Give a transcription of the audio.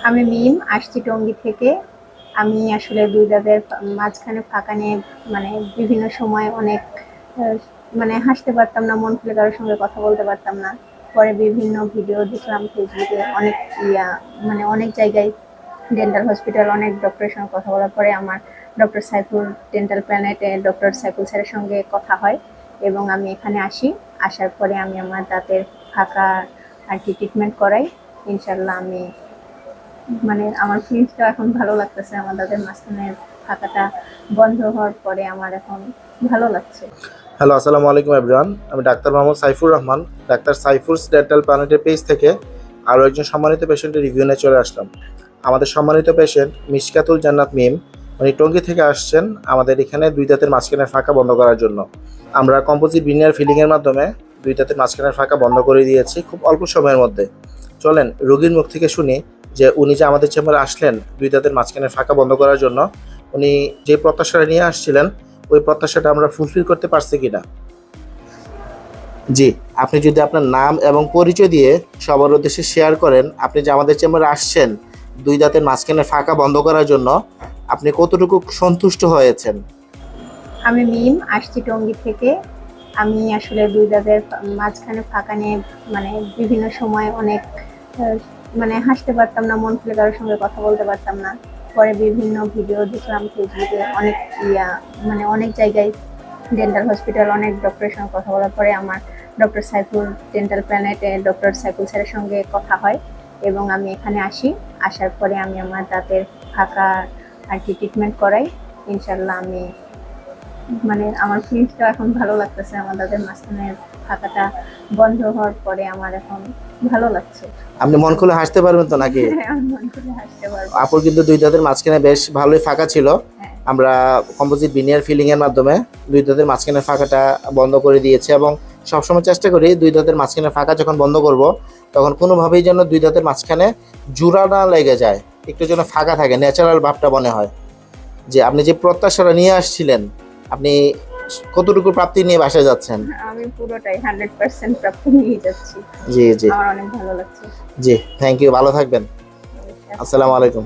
আমি মিম আসছি টঙ্গী থেকে। আমি আসলে দুই দাঁতের মাঝখানে ফাঁকা নিয়ে বিভিন্ন সময় অনেক হাসতে পারতাম না, মন খুলে কারোর সঙ্গে কথা বলতে পারতাম না। পরে বিভিন্ন ভিডিও দেখলাম ফেসবুকে, অনেক ইয়া অনেক জায়গায় ডেন্টাল হসপিটাল, অনেক ডক্টরের সঙ্গে কথা বলার পরে আমার ডক্টর সাইফুল ডেন্টাল প্ল্যানেটে ডক্টর সাইফুল স্যারের সঙ্গে কথা হয় এবং আমি এখানে আসি। আসার পরে আমি আমার দাঁতের ফাঁকা আর কি ট্রিটমেন্ট করাই। ইনশাল্লাহ আমি আমার ফিলিংসটা এখন ভালো লাগতেছে। আমার দাঁতের মাঝখানের ফাঁকাটা বন্ধ হওয়ার পরে আমার এখন ভালো লাগছে। হ্যালো, আসসালামু আলাইকুম এভরিওয়ান। আমি doctor Mohammad Saifur Rahman, doctor সাইফুরস dental প্ল্যানেটের page থেকে আরও একজন সম্মানিত পেশেন্টের রিভিউ নিয়ে চলে আসলাম। আমাদের সম্মানিত পেশেন্ট মিশকাতুল জান্নাত মিম, উনি টঙ্গী থেকে আসছেন আমাদের এখানে দুই দাঁতের মাঝখানের ফাঁকা বন্ধ করার জন্য। আমরা কম্পোজিট ভিনিয়ার ফিলিংয়ের মাধ্যমে দুই দাঁতের মাঝখানের ফাঁকা বন্ধ করে দিয়েছি খুব অল্প সময়ের মধ্যে। চলেন রোগীর মুখ থেকে শুনি যে উনি যে আমাদের চেম্বারে আসলেন দুই দাঁতের মাঝখানের ফাঁকা বন্ধ করার জন্য, উনি যে প্রত্যাশাটা নিয়ে আসছিলেন ওই প্রত্যাশাটা আমরা ফুলফিল করতে পারছি কিনা। জি, আপনি যদি আপনার নাম এবং পরিচয় দিয়ে সবার উদ্দেশ্যে শেয়ার করেন, আপনি যে আমাদের চেম্বারে আসছেন দুই দাঁতের মাঝখানে ফাঁকা বন্ধ করার জন্য, আপনি কতটুকু সন্তুষ্ট হয়েছেন? আমি মিম আসছি টঙ্গী থেকে। আমি আসলে দুই দাঁতের মাঝখানে ফাঁকা নিয়ে বিভিন্ন সময় অনেক হাসতে পারতাম না, মন খুলে কারোর সঙ্গে কথা বলতে পারতাম না। পরে বিভিন্ন ভিডিও দেখলাম ফেসবুকে, অনেক অনেক জায়গায় ডেন্টাল হসপিটাল, অনেক ডক্টরের সঙ্গে কথা বলার পরে আমার ডক্টর সাইফুল ডেন্টাল প্ল্যানেটে ডক্টর সাইফুল স্যারের সঙ্গে কথা হয় এবং আমি এখানে আসি। আসার পরে আমি আমার দাঁতের ফাঁকা আর কি ট্রিটমেন্ট করাই। ইনশাল্লাহ আমি আমার ফিলিংসটা এখন ভালো লাগতেছে। আমার দাঁতের মাঝখানের ফাঁকাটা বন্ধ হওয়ার পরে আমার এখন ভালো লাগছে। আপনি মন খুলে হাসতে পারবেন তো নাকি? আমি মন খুলে হাসতে পারবো। আপুর কিন্তু দুই দাঁতের মাঝখানে বেশ ভালোই ফাঁকা ছিল। হ্যাঁ। আমরা কম্পোজিট ভিনিয়ার ফিলিং এর মাধ্যমে দুই দাঁতের মাঝখানে ফাঁকাটা বন্ধ করে দিয়েছি এবং সবসময় চেষ্টা করি দুই দাঁতের মাঝখানে ফাঁকা যখন বন্ধ করব তখন কোনোভাবেই যেন দুই দাঁতের মাঝখানে জোড়া না লেগে যায়, একটু যেন ফাঁকা থাকে, ন্যাচারাল ভাবটা মনে হয়। যে আপনি যে প্রত্যাশাটা নিয়ে আসছিলেন, আপনি কতটুকু প্রাপ্তি নিয়ে বাসায় যাচ্ছেন? আমি পুরোটাই 100% প্রাপ্তি নিয়ে যাচ্ছি। জি জি আমার অনেক ভালো লাগছে। জি, থ্যাংক ইউ, ভালো থাকবেন। আসসালামু আলাইকুম।